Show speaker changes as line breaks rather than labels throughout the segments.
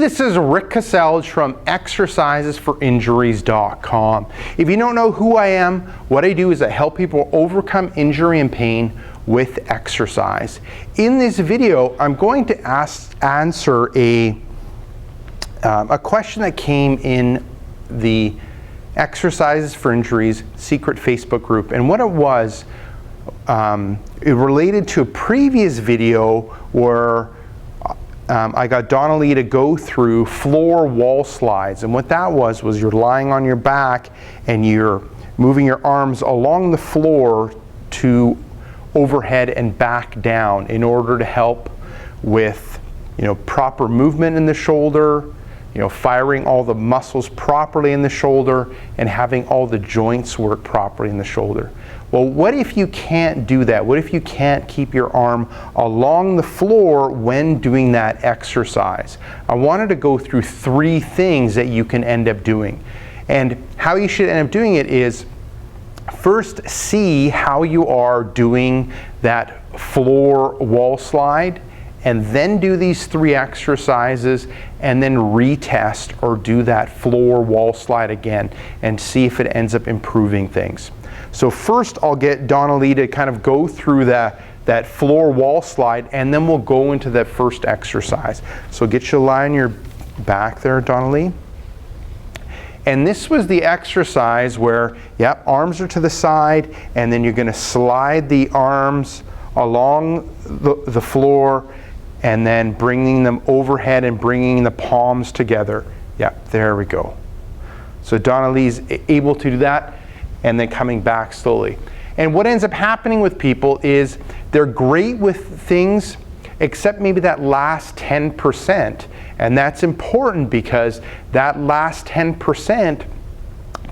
this is Rick Kaselj from exercisesforinjuries.com. If you don't know who I am, what I do is I help people overcome injury and pain with exercise. In this video, I'm going to answer a question that came in the Exercises for Injuries secret Facebook group. And what it was, it related to a previous video where I got Donna Lee to go through floor wall slides. And what that was you're lying on your back and you're moving your arms along the floor to overhead and back down in order to help with, proper movement in the shoulder, firing all the muscles properly in the shoulder and having all the joints work properly in the shoulder. Well, what if you can't do that? What if you can't keep your arm along the floor when doing that exercise? I wanted to go through 3 things that you can end up doing. And how you should end up doing it is, first see how you are doing that floor wall slide, and then do these 3 exercises and then retest or do that floor wall slide again and see if it ends up improving things. So first I'll get Donna Lee to kind of go through that floor wall slide, and then we'll go into that first exercise. So get you to lie on your back there, Donna Lee. And this was the exercise where, arms are to the side, and then you're going to slide the arms along the floor and then bringing them overhead and bringing the palms together. There we go. So Donna Lee's able to do that and then coming back slowly. And what ends up happening with people is they're great with things except maybe that last 10%. And that's important because that last 10%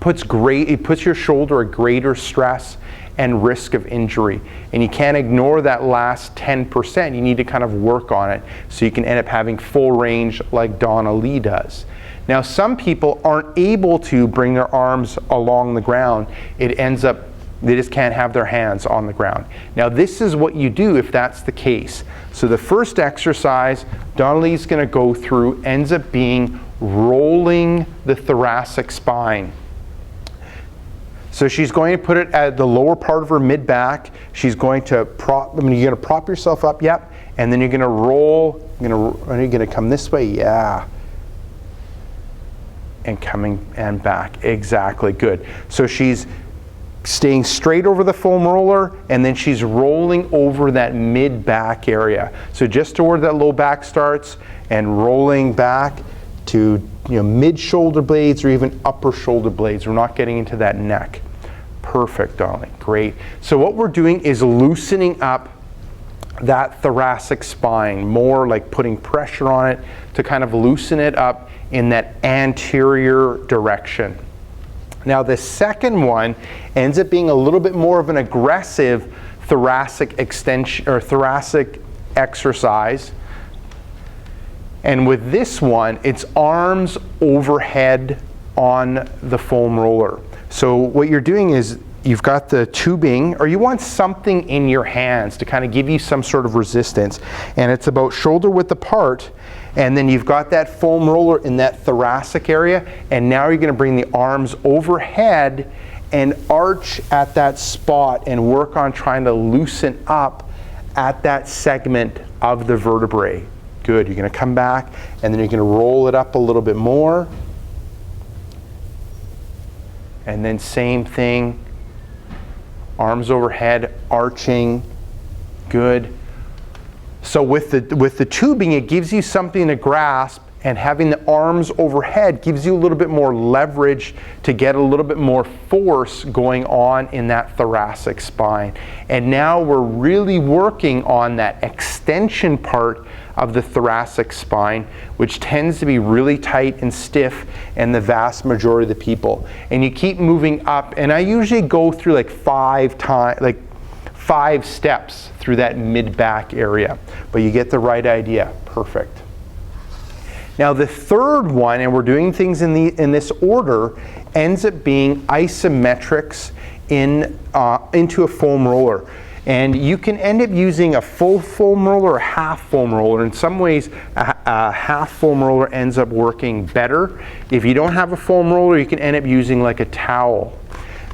puts your shoulder at greater stress and risk of injury. And you can't ignore that last 10%. You need to kind of work on it so you can end up having full range like Donna Lee does. Now, some people aren't able to bring their arms along the ground. It ends up they just can't have their hands on the ground. Now, this is what you do if that's the case. So the first exercise Donna Lee's going to go through ends up being rolling the thoracic spine. So she's going to put it at the lower part of her mid-back. She's going to you're going to prop yourself up, and then you're going to roll. You're going to come this way, and coming and back. Exactly, good. So she's staying straight over the foam roller, and then she's rolling over that mid-back area. So just to where that low back starts and rolling back to mid-shoulder blades or even upper shoulder blades. We're not getting into that neck. Perfect, darling. Great. So what we're doing is loosening up that thoracic spine, more like putting pressure on it to kind of loosen it up in that anterior direction. Now the second one ends up being a little bit more of an aggressive thoracic extension or thoracic exercise. And with this one, it's arms overhead on the foam roller. So what you're doing is you've got the tubing, or you want something in your hands to kind of give you some sort of resistance. And it's about shoulder width apart. And then you've got that foam roller in that thoracic area. And now you're going to bring the arms overhead and arch at that spot and work on trying to loosen up at that segment of the vertebrae. Good. You're going to come back and then you're going to roll it up a little bit more. And then same thing. Arms overhead, arching. Good. So with the tubing, it gives you something to grasp, and having the arms overhead gives you a little bit more leverage to get a little bit more force going on in that thoracic spine. And now we're really working on that extension part of the thoracic spine, which tends to be really tight and stiff in the vast majority of the people. And you keep moving up, and I usually go through like 5 steps through that mid-back area, but you get the right idea. Perfect. Now the third one, and we're doing things in this order, ends up being isometrics into a foam roller. And you can end up using a full foam roller or a half foam roller. In some ways, a half foam roller ends up working better. If you don't have a foam roller, you can end up using like a towel.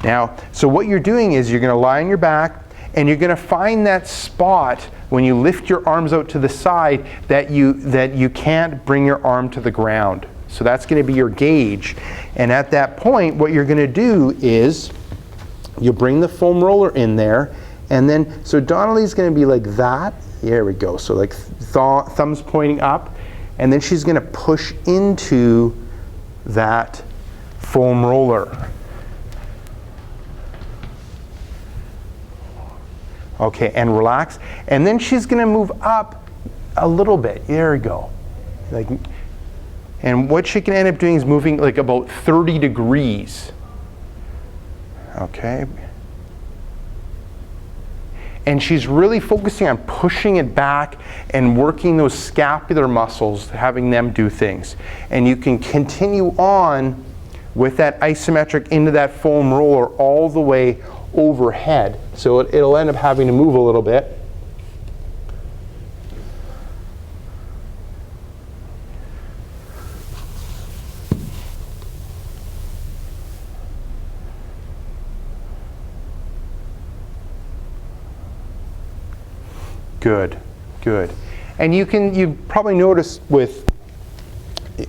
Now, so what you're doing is you're going to lie on your back, and you're going to find that spot when you lift your arms out to the side that you can't bring your arm to the ground. So that's going to be your gauge. And at that point, what you're going to do is you bring the foam roller in there, and then, so Donnelly's going to be like that. There we go. So like thumbs pointing up, and then she's going to push into that foam roller. Okay, and relax. And then she's going to move up a little bit. There we go. Like, and what she can end up doing is moving like about 30 degrees. Okay. And she's really focusing on pushing it back and working those scapular muscles, having them do things. And you can continue on with that isometric into that foam roller all the way overhead. So it'll end up having to move a little bit. Good, good. And you probably noticed with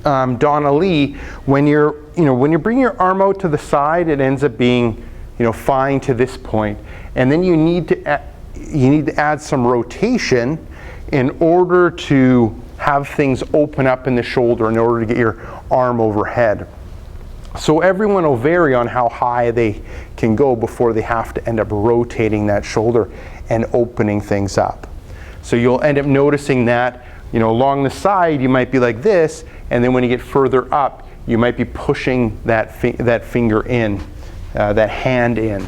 Donna Lee, when you bring your arm out to the side, it ends up being fine to this point. And then you need to add some rotation in order to have things open up in the shoulder in order to get your arm overhead. So everyone will vary on how high they can go before they have to end up rotating that shoulder and opening things up. So you'll end up noticing that along the side you might be like this, and then when you get further up you might be pushing that finger in, that hand in.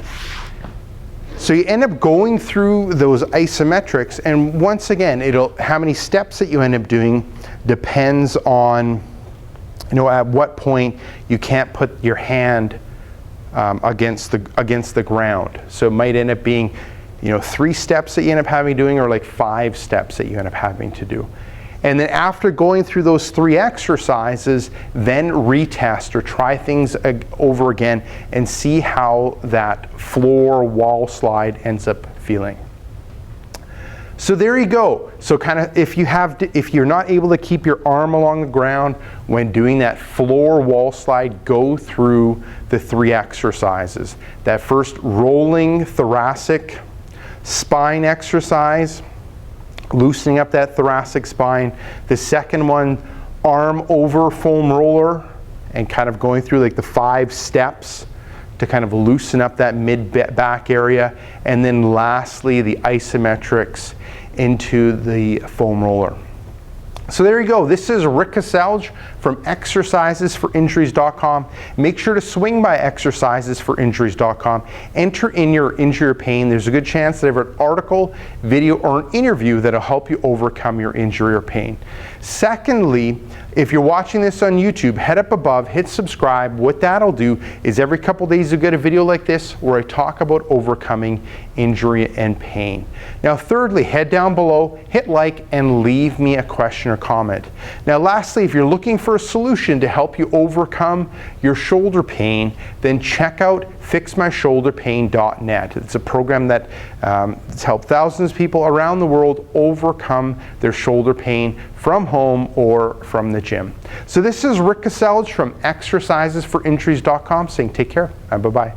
So you end up going through those isometrics, and once again, how many steps that you end up doing depends on at what point you can't put your hand against the ground. So it might end up being 3 steps that you end up having doing, or like 5 steps that you end up having to do. And then after going through those 3 exercises, then retest or try things over again and see how that floor wall slide ends up feeling. So there you go. So kind of if you're not able to keep your arm along the ground when doing that floor wall slide, go through the 3 exercises. That first rolling thoracic spine exercise, loosening up that thoracic spine. The second one, arm over foam roller, and kind of going through like the 5 steps to kind of loosen up that mid-back area. And then lastly, the isometrics into the foam roller. So there you go. This is Rick Kaselj from exercisesforinjuries.com. Make sure to swing by exercisesforinjuries.com. Enter in your injury or pain. There's a good chance that I have an article, video, or an interview that'll help you overcome your injury or pain. Secondly, if you're watching this on YouTube, head up above, hit subscribe. What that'll do is every couple days you'll get a video like this where I talk about overcoming injury and pain. Now thirdly, head down below, hit like, and leave me a question or comment. Now lastly, if you're looking for a solution to help you overcome your shoulder pain, then check out fixmyshoulderpain.net. It's a program that has helped thousands of people around the world overcome their shoulder pain from home or from the gym. So this is Rick Kaselj from exercisesforinjuries.com saying take care and bye-bye.